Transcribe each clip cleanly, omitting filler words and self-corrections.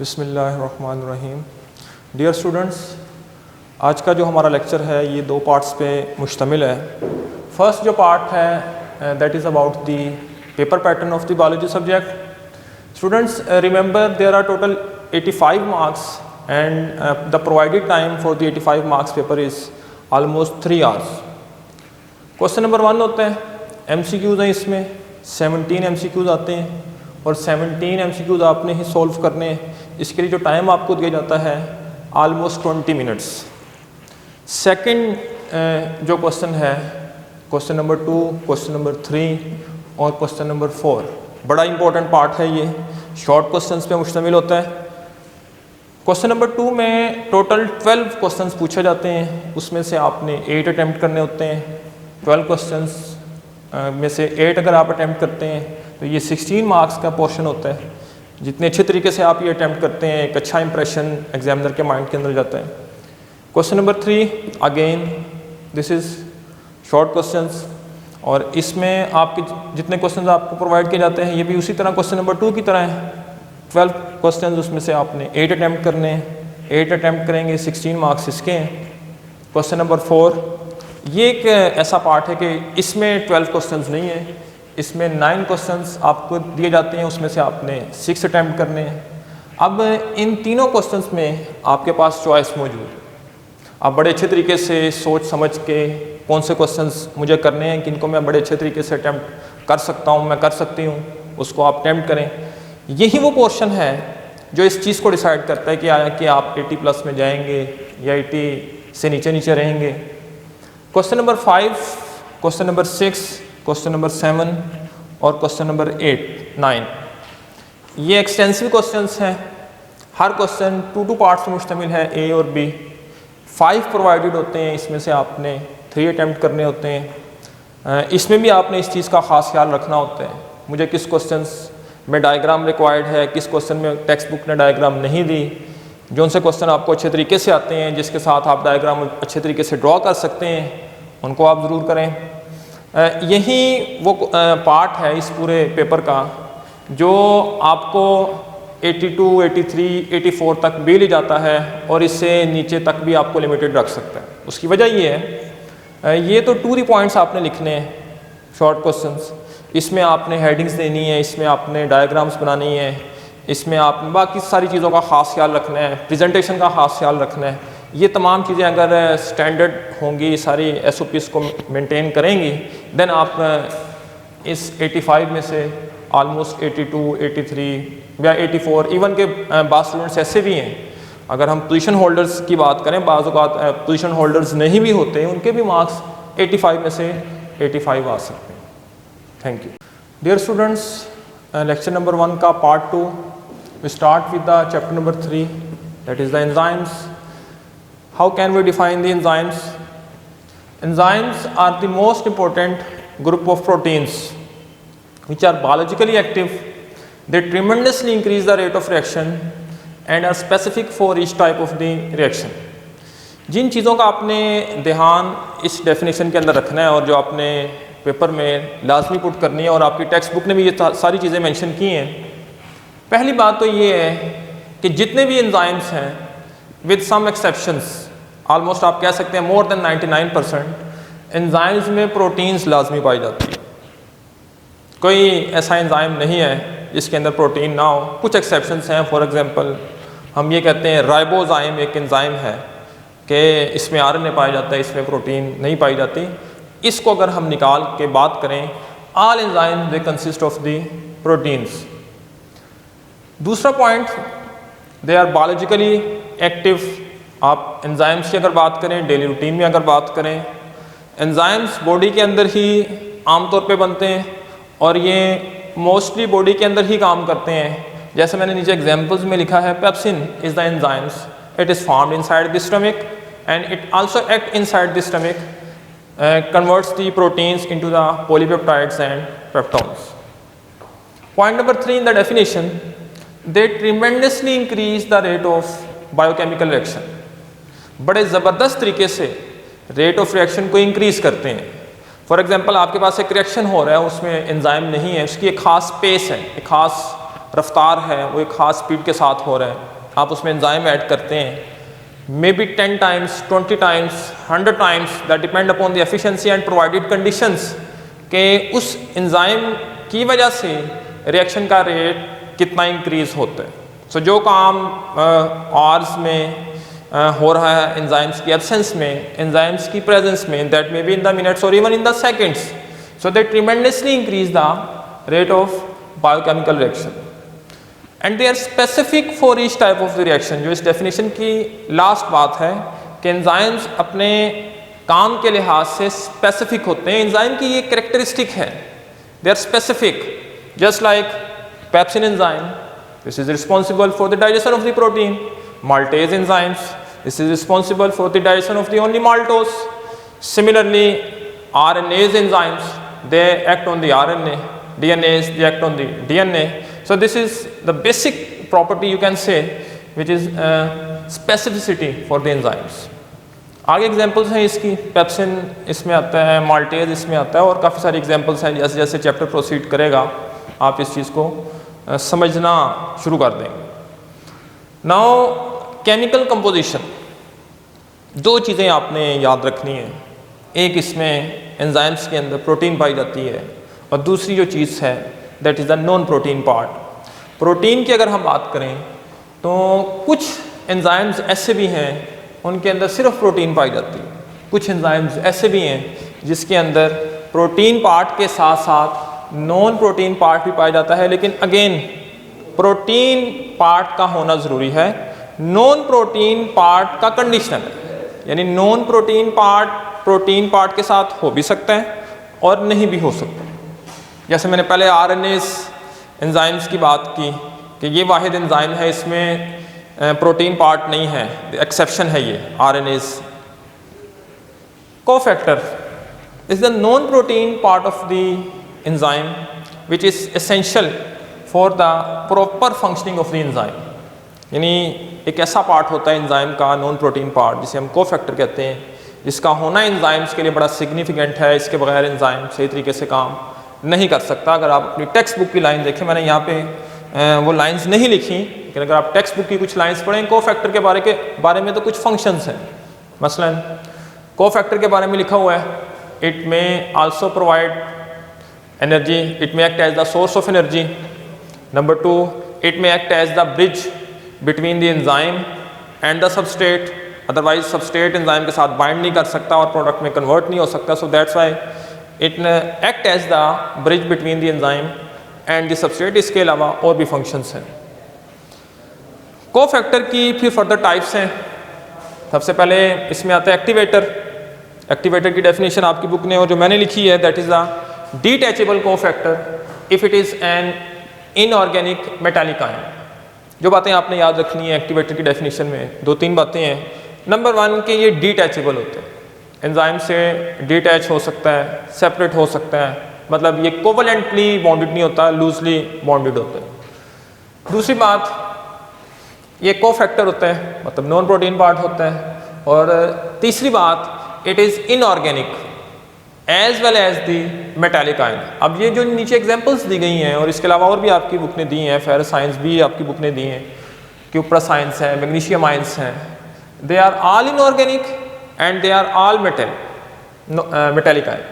बिस्मिल्लाहिर्रहमानिर्रहीम। Dear students, आज का जो हमारा लेक्चर है ये दो पार्ट्स पे मुश्तमिल है। फर्स्ट जो पार्ट है that is about the paper pattern of the biology subject. Students remember there are total 85 marks and the provided time for the 85 marks paper is almost 3 hours. Question number 1 होते हैं, MCQs हैं, इसमें 17 MCQs आते हैं और 17 MCQs आपने ही solve करने हैं। इसके लिए जो टाइम आपको दिया जाता है ऑलमोस्ट 20 मिनट्स। सेकंड जो क्वेश्चन है, क्वेश्चन नंबर 2, क्वेश्चन नंबर 3 और क्वेश्चन नंबर 4, बड़ा इंपॉर्टेंट पार्ट है ये, शॉर्ट क्वेश्चंस पे मुश्तमिल होता है। क्वेश्चन नंबर 2 में टोटल 12 क्वेश्चंस पूछे जाते हैं, उसमें से आपने 8 अटैम्प्ट करने होते हैं। 12 क्वेश्चंस में से 8 अगर आप अटैम्प्ट करते हैं तो ये 16 मार्क्स का पोर्शन होता है। जितने अच्छे तरीके से आप ये अटैम्प्ट करते हैं एक अच्छा इंप्रेशन एग्जामिनर के माइंड के अंदर जाता है। Question number 3 again this is short questions और इसमें आपके जितने क्वेश्चंस आपको प्रोवाइड किए जाते हैं ये भी उसी तरह क्वेश्चन नंबर 2 की तरह है। 12 क्वेश्चंस, उसमें से आपने 8 अटैम्प्ट करने हैं। 8 अटैम्प्ट करेंगे, 16 मार्क्स इसके हैं। क्वेश्चन नंबर 4 ये एक ऐसा पार्ट है कि इसमें 12 क्वेश्चंस नहीं है, इसमें 9 क्वेश्चंस आपको दिए जाते हैं, उसमें से आपने 6 अटैम्प्ट करने हैं। अब इन तीनों क्वेश्चंस में आपके पास चॉइस मौजूद है। आप बड़े अच्छे तरीके से सोच समझ के कौन से क्वेश्चंस मुझे करने हैं, किनको मैं बड़े अच्छे तरीके से अटैम्प्ट कर सकता हूँ, मैं कर सकती हूँ, उसको आप अटैम्प्ट करें। यही वो पोर्शन है जो इस चीज़ को डिसाइड करता है कि आप 80+ में जाएंगे या 80 से नीचे रहेंगे। Question number 5, question number 6, question number 7 और क्वेश्चन नंबर 8, 9 ये एक्सटेंसिव क्वेश्चंस हैं। हर क्वेश्चन 2 पार्ट्स में मुश्तमिल है, A और B। 5 प्रोवाइडेड होते हैं, इसमें से आपने 3 अटैम्प्ट करने होते हैं। इसमें भी आपने इस चीज़ का ख़ास ख्याल रखना होता है, मुझे किस क्वेश्चंस में डायग्राम रिक्वायर्ड है, किस क्वेश्चन में टेक्स्ट बुक ने डायग्राम नहीं दी। जो उनसे क्वेश्चन आपको अच्छे तरीके से आते हैं, जिसके साथ आप डायग्राम अच्छे तरीके से ड्रॉ कर सकते हैं, उनको आप ज़रूर करें। यही वो पार्ट है इस पूरे पेपर का जो आपको 82, 83, 84 तक भी ले जाता है और इससे नीचे तक भी आपको लिमिटेड रख सकता है। उसकी वजह ये है, ये तो 2 पॉइंट्स आपने लिखने हैं शॉर्ट क्वेश्चंस, इसमें आपने हेडिंग्स देनी है, इसमें आपने डायग्राम्स बनानी है, इसमें आप बाकी सारी चीज़ों का ख़ास ख्याल रखना है, प्रेजेंटेशन का ख़ास ख्याल रखना है। ये तमाम चीज़ें अगर स्टैंडर्ड होंगी, सारी SOPs को मेंटेन करेंगी, देन आप इस 85 में से ऑलमोस्ट 82, 83 या 84, इवन के बाद स्टूडेंट्स ऐसे भी हैं, अगर हम पोजीशन होल्डर्स की बात करें, बाज़ औक़ात पोजीशन होल्डर्स नहीं भी होते, उनके भी मार्क्स 85 में से 85 आ सकते हैं। Thank you dear students. Lecture number 1 का part 2 we start with the chapter number 3, that is the enzymes. How can we define the enzymes? Enzymes are the most important group of proteins which are biologically active. They tremendously increase the rate of reaction and are specific for each type of the reaction. जिन चीज़ों का आपने ध्यान इस definition के अंदर रखना है और जो आपने पेपर में लाजमी पुट करनी है और आपकी टेक्स्ट बुक ने भी ये सारी चीज़ें मेंशन की हैं। पहली बात तो ये है कि जितने भी एंजाइम्स हैं विद सम एक्सेप्शंस, ऑलमोस्ट आप कह सकते हैं मोर देन 99% एंजाइम्स में प्रोटीन्स लाजमी पाई जाती है। कोई ऐसा एंजाइम नहीं है जिसके अंदर प्रोटीन ना हो। कुछ एक्सेप्शंस हैं, फॉर एग्जांपल हम ये कहते हैं राइबोजाइम एक एंजाइम है कि इसमें RNA पाया जाता है, इसमें प्रोटीन नहीं पाई जाती। इसको अगर हम निकाल के बात करें, all enzyme they consist of the proteins. दूसरा point, they are biologically active. आप एंजाइम्स की अगर बात करें, डेली रूटीन में अगर बात करें, एंजाइम्स बॉडी के अंदर ही आमतौर पे बनते हैं और ये मोस्टली बॉडी के अंदर ही काम करते हैं। जैसे मैंने नीचे एग्जांपल्स में लिखा है, pepsin is the enzymes, it is formed inside the stomach and it also act inside the stomach, converts the proteins into the polypeptides and peptones. Point number 3 in the definition, they tremendously increase the rate of biochemical reaction. बड़े ज़बरदस्त तरीके से rate of reaction को increase करते हैं। For example आपके पास एक reaction हो रहा है, उसमें एंजाइम नहीं है, उसकी एक ख़ास पेस है, एक ख़ास रफ्तार है वो एक ख़ास स्पीड के साथ हो रहा है, आप उसमें एंजाइम ऐड करते हैं may be 10 times 20 times 100 times, that depend upon the efficiency and provided conditions के उस एंजाइम की वजह से रिएक्शन का रेट कितना इंक्रीज़ होता है। सो जो काम आवर्स में हो रहा है एंजाइम्स की एब्सेंस में, एंजाइम्स की प्रेजेंस में, that may be in the minutes और even in the seconds, so that tremendously increase the rate of biochemical reaction and they are specific for each type of the reaction. जो इस definition की last बात है कि enzymes अपने काम के लिहाज से स्पेसिफिक होते हैं, एंजाइम की ये कैरेक्टरिस्टिक है, they are specific, just like pepsin enzyme, this is responsible for the digestion of the protein. Maltase enzymes, this is responsible for the digestion of the only maltose. Similarly, RNase enzymes, they act on the RNA. DNAs, they act on the DNA. So this is the basic property you can say, which is specificity for the enzymes. आगे examples हैं इसकी, pepsin इसमें आता है, maltase इसमें आता है और काफ़ी सारी एग्जाम्पल्स हैं। जैसे जैसे चैप्टर प्रोसीड करेगा आप इस चीज़ को समझना शुरू कर देंगे। नाउ केमिकल कंपोजिशन, दो चीज़ें आपने याद रखनी है, एक इसमें एंजाइम्स के अंदर प्रोटीन पाई जाती है और दूसरी जो चीज़ है that is the non protein part. Protein की अगर हम बात करें तो कुछ एंजाइम्स ऐसे भी हैं उनके अंदर सिर्फ प्रोटीन पाई जाती है, कुछ एंजाइम्स ऐसे भी हैं जिसके अंदर प्रोटीन पार्ट के साथ साथ नॉन प्रोटीन पार्ट भी पाया जाता है, लेकिन अगेन प्रोटीन पार्ट का होना ज़रूरी है, नॉन प्रोटीन पार्ट का कंडीशनल है, यानी नॉन प्रोटीन पार्ट के साथ हो भी सकता है और नहीं भी हो सकता। जैसे मैंने पहले आरएनएस एंजाइम्स की बात की कि ये वाहिद एंजाइम है इसमें प्रोटीन पार्ट नहीं है, एक्सेप्शन है ये RNS. Cofactor is the non protein part of the enzyme which is essential for the proper functioning of the enzyme, यानी एक ऐसा पार्ट होता है एंजाइम का नॉन प्रोटीन पार्ट जिसे हम कोफैक्टर कहते हैं, जिसका होना एंजाइम्स के लिए बड़ा सिग्निफिकेंट है, इसके बगैर एंजाइम सही तरीके से काम नहीं कर सकता। अगर आप अपनी टेक्स्ट बुक की लाइन देखें, मैंने यहाँ पे वो लाइंस नहीं लिखी, लेकिन अगर आप टेक्स्ट बुक की कुछ लाइंस पढ़ें कोफैक्टर के बारे में तो कुछ फंक्शंस हैं। मसलन कोफैक्टर के बारे में लिखा हुआ है, इट में also provide energy, it may act as the source of energy. Number 2, it may act as the bridge between the enzyme and the substrate, otherwise substrate enzyme के साथ bind नहीं कर सकता और product में convert नहीं हो सकता, so that's why it act as the bridge between the enzyme and the substrate। इसके अलावा और भी functions हैं। कोफैक्टर की फिर further types हैं। सबसे पहले इसमें आता है एक्टिवेटर। एक्टिवेटर की डेफिनेशन आपकी बुक ने और जो मैंने लिखी है that is the detachable cofactor if it is an inorganic metallic ion। जो बातें आपने याद रखनी है एक्टिवेटर की डेफिनेशन में, दो तीन बातें हैं। नंबर 1 कि ये डिटैचेबल होते हैं, एंजाइम से डिटैच हो सकता है, सेपरेट हो सकता है, मतलब ये कोवलेंटली बॉन्डेड नहीं होता, लूजली बॉन्डेड होता है। दूसरी बात, ये कोफैक्टर होता है, मतलब नॉन प्रोटीन पार्ट होता है। और तीसरी बात, it is inorganic as well as the metallic ion. अब ये जो नीचे एग्जांपल्स दी गई हैं और इसके अलावा और भी आपकी बुक ने दी हैं, फेरस साइंस भी आपकी बुक ने दी हैं, क्यूप्रस साइंस है, मैग्नीशियम आयंस हैं, they are all inorganic and they are all metallic ion.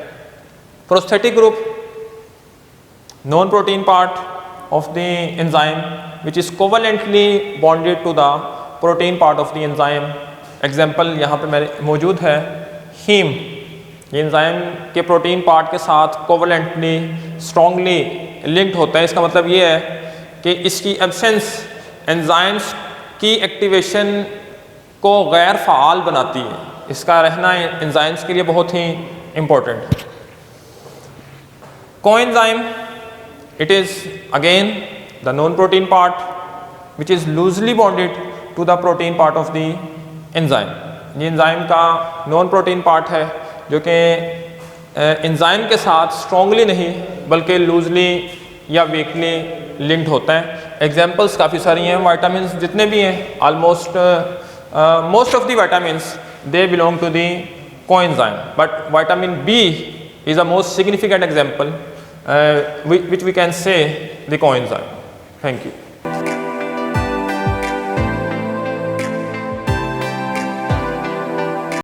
Prosthetic group, non protein part of the enzyme which is covalently bonded to the protein part of the enzyme. Example यहाँ पे मेरे मौजूद है, haem, ये enzyme के protein part के साथ covalently strongly linked होता है। इसका मतलब ये है कि इसकी एब्सेंस एंजाइम्स की एक्टिवेशन को गैर फ़ाल बनाती है, इसका रहना एंजाइम्स के लिए बहुत ही इम्पोर्टेंट है। Coenzyme, it is again the non protein part which is loosely bonded to the protein part of the enzyme. ये एंजाइम का नॉन प्रोटीन पार्ट है जो कि एंजाइम के साथ स्ट्रॉन्गली नहीं बल्कि लूजली या वीकली लिंक्ड होता है। एग्जांपल्स काफ़ी सारी हैं, विटामिन्स जितने भी हैं almost most of the vitamins they belong to the coenzyme, but vitamin B is a most significant example which we can say the coenzyme। Thank you.